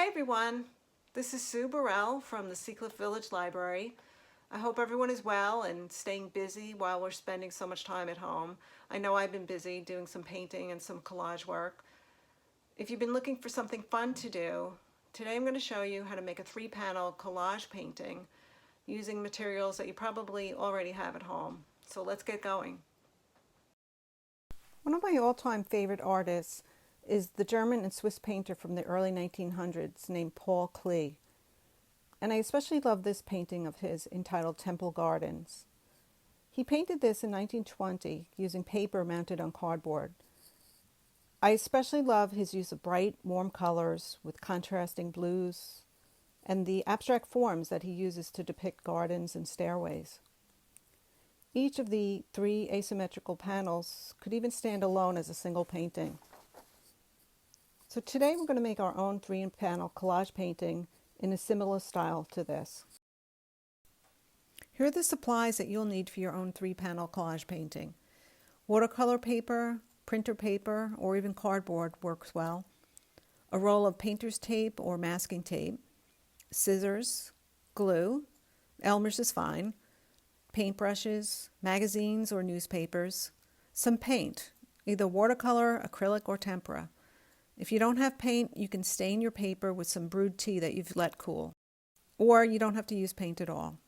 Hi everyone, this is Sue Barell from the Seacliff Village Library. I hope everyone is well and staying busy while we're spending so much time at home. I know I've been busy doing some painting and some collage work. If you've been looking for something fun to do, today I'm going to show you how to make a 3-panel collage painting using materials that you probably already have at home. So let's get going. One of my all-time favorite artists is the German and Swiss painter from the early 1900s named Klee. And I especially love this painting of his entitled Temple Gardens. He painted this in 1920 using paper mounted on cardboard. I especially love his use of bright, warm colors with contrasting blues and the abstract forms that he uses to depict gardens and stairways. Each of the 3 asymmetrical panels could even stand alone as a single painting. So today we're going to make our own 3-panel collage painting in a similar style to this. Here are the supplies that you'll need for your own 3-panel collage painting. Watercolor paper, printer paper, or even cardboard works well. A roll of painter's tape or masking tape, scissors, glue, Elmer's is fine, paintbrushes, magazines or newspapers, some paint, either watercolor, acrylic, or tempera. If you don't have paint, you can stain your paper with some brewed tea that you've let cool. Or you don't have to use paint at all.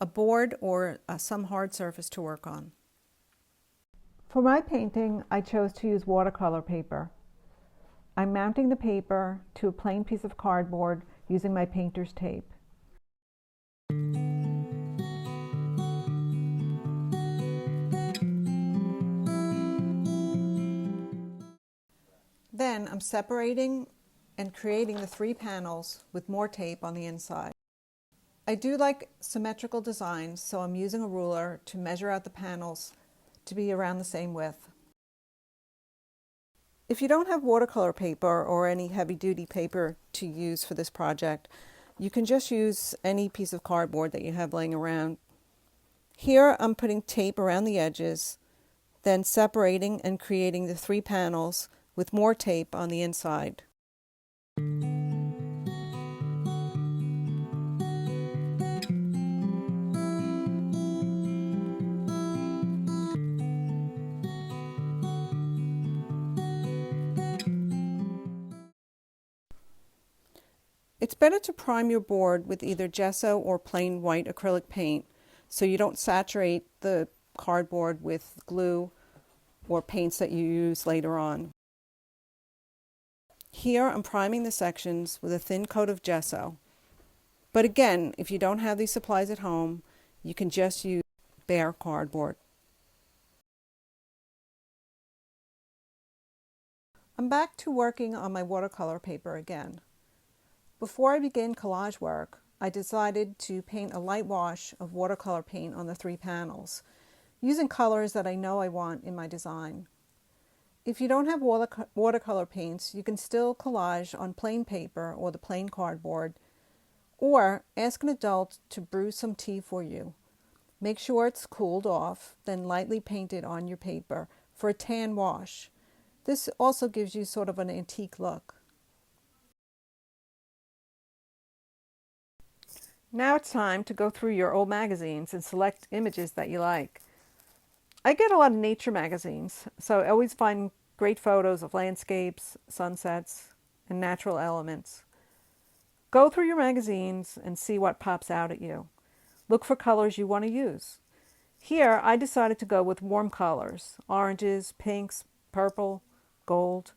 A board or some hard surface to work on. For my painting, I chose to use watercolor paper. I'm mounting the paper to a plain piece of cardboard using my painter's tape. Then I'm separating and creating the 3 panels with more tape on the inside. I do like symmetrical designs, so I'm using a ruler to measure out the panels to be around the same width. If you don't have watercolor paper or any heavy-duty paper to use for this project, you can just use any piece of cardboard that you have laying around. Here I'm putting tape around the edges, then separating and creating the 3 panels with more tape on the inside. It's better to prime your board with either gesso or plain white acrylic paint so you don't saturate the cardboard with glue or paints that you use later on. Here I'm priming the sections with a thin coat of gesso. But again, if you don't have these supplies at home, you can just use bare cardboard. I'm back to working on my watercolor paper again. Before I begin collage work, I decided to paint a light wash of watercolor paint on the 3 panels, using colors that I know I want in my design. If you don't have watercolor paints, you can still collage on plain paper or the plain cardboard, or ask an adult to brew some tea for you. Make sure it's cooled off, then lightly paint it on your paper for a tan wash. This also gives you sort of an antique look. Now it's time to go through your old magazines and select images that you like. I get a lot of nature magazines, so I always find great photos of landscapes, sunsets, and natural elements. Go through your magazines and see what pops out at you. Look for colors you want to use. Here, I decided to go with warm colors, oranges, pinks, purple, gold.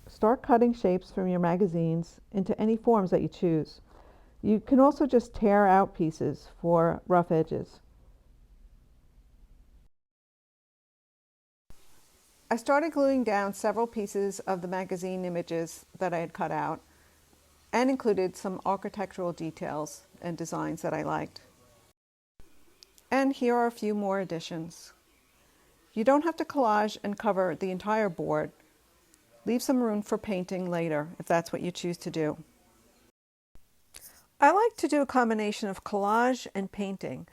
Start cutting shapes from your magazines into any forms that you choose. You can also just tear out pieces for rough edges. I started gluing down several pieces of the magazine images that I had cut out and included some architectural details and designs that I liked. And here are a few more additions. You don't have to collage and cover the entire board. Leave some room for painting later if that's what you choose to do. I like to do a combination of collage and painting,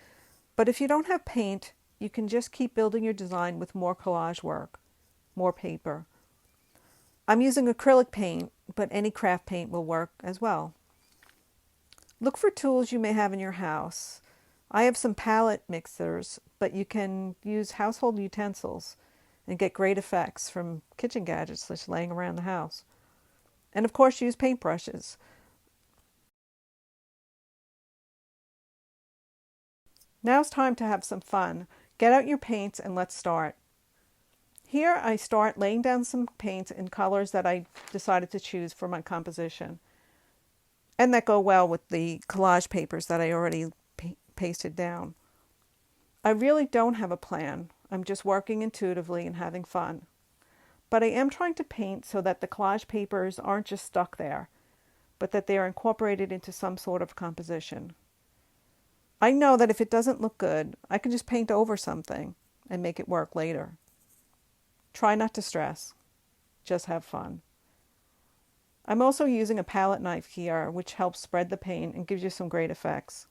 but if you don't have paint, you can just keep building your design with more collage work. more paper. I'm using acrylic paint, but any craft paint will work as well. Look for tools you may have in your house. I have some palette mixers, but you can use household utensils and get great effects from kitchen gadgets just laying around the house. And of course, use paintbrushes. Now it's time to have some fun. Get out your paints and let's start. Here I start laying down some paints in colors that I decided to choose for my composition, and that go well with the collage papers that I already pasted down. I really don't have a plan. I'm just working intuitively and having fun. But I am trying to paint so that the collage papers aren't just stuck there, but that they are incorporated into some sort of composition. I know that if it doesn't look good, I can just paint over something and make it work later. Try not to stress. Just have fun. I'm also using a palette knife here, which helps spread the paint and gives you some great effects.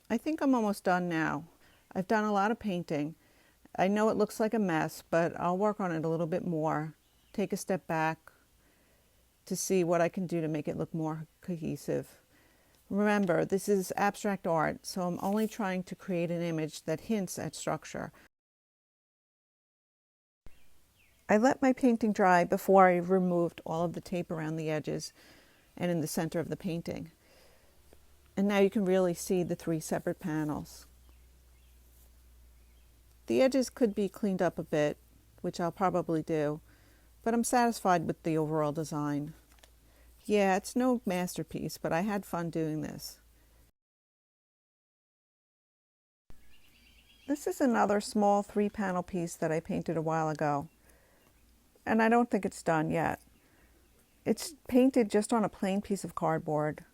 I think I'm almost done now. I've done a lot of painting. I know it looks like a mess, but I'll work on it a little bit more. Take a step back to see what I can do to make it look more cohesive. Remember, this is abstract art, so I'm only trying to create an image that hints at structure. I let my painting dry before I removed all of the tape around the edges and in the center of the painting. And now you can really see the three separate panels. The edges could be cleaned up a bit, which I'll probably do, but I'm satisfied with the overall design. Yeah, it's no masterpiece, but I had fun doing this. This is another small 3-panel piece that I painted a while ago, and I don't think it's done yet. It's painted just on a plain piece of cardboard.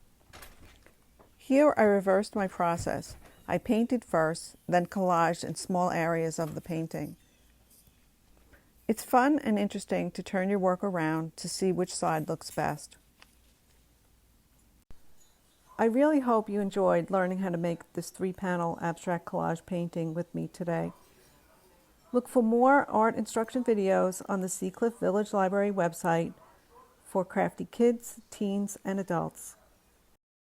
Here I reversed my process. I painted first, then collaged in small areas of the painting. It's fun and interesting to turn your work around to see which side looks best. I really hope you enjoyed learning how to make this 3-panel abstract collage painting with me today. Look for more art instruction videos on the Seacliff Village Library website for crafty kids, teens, and adults.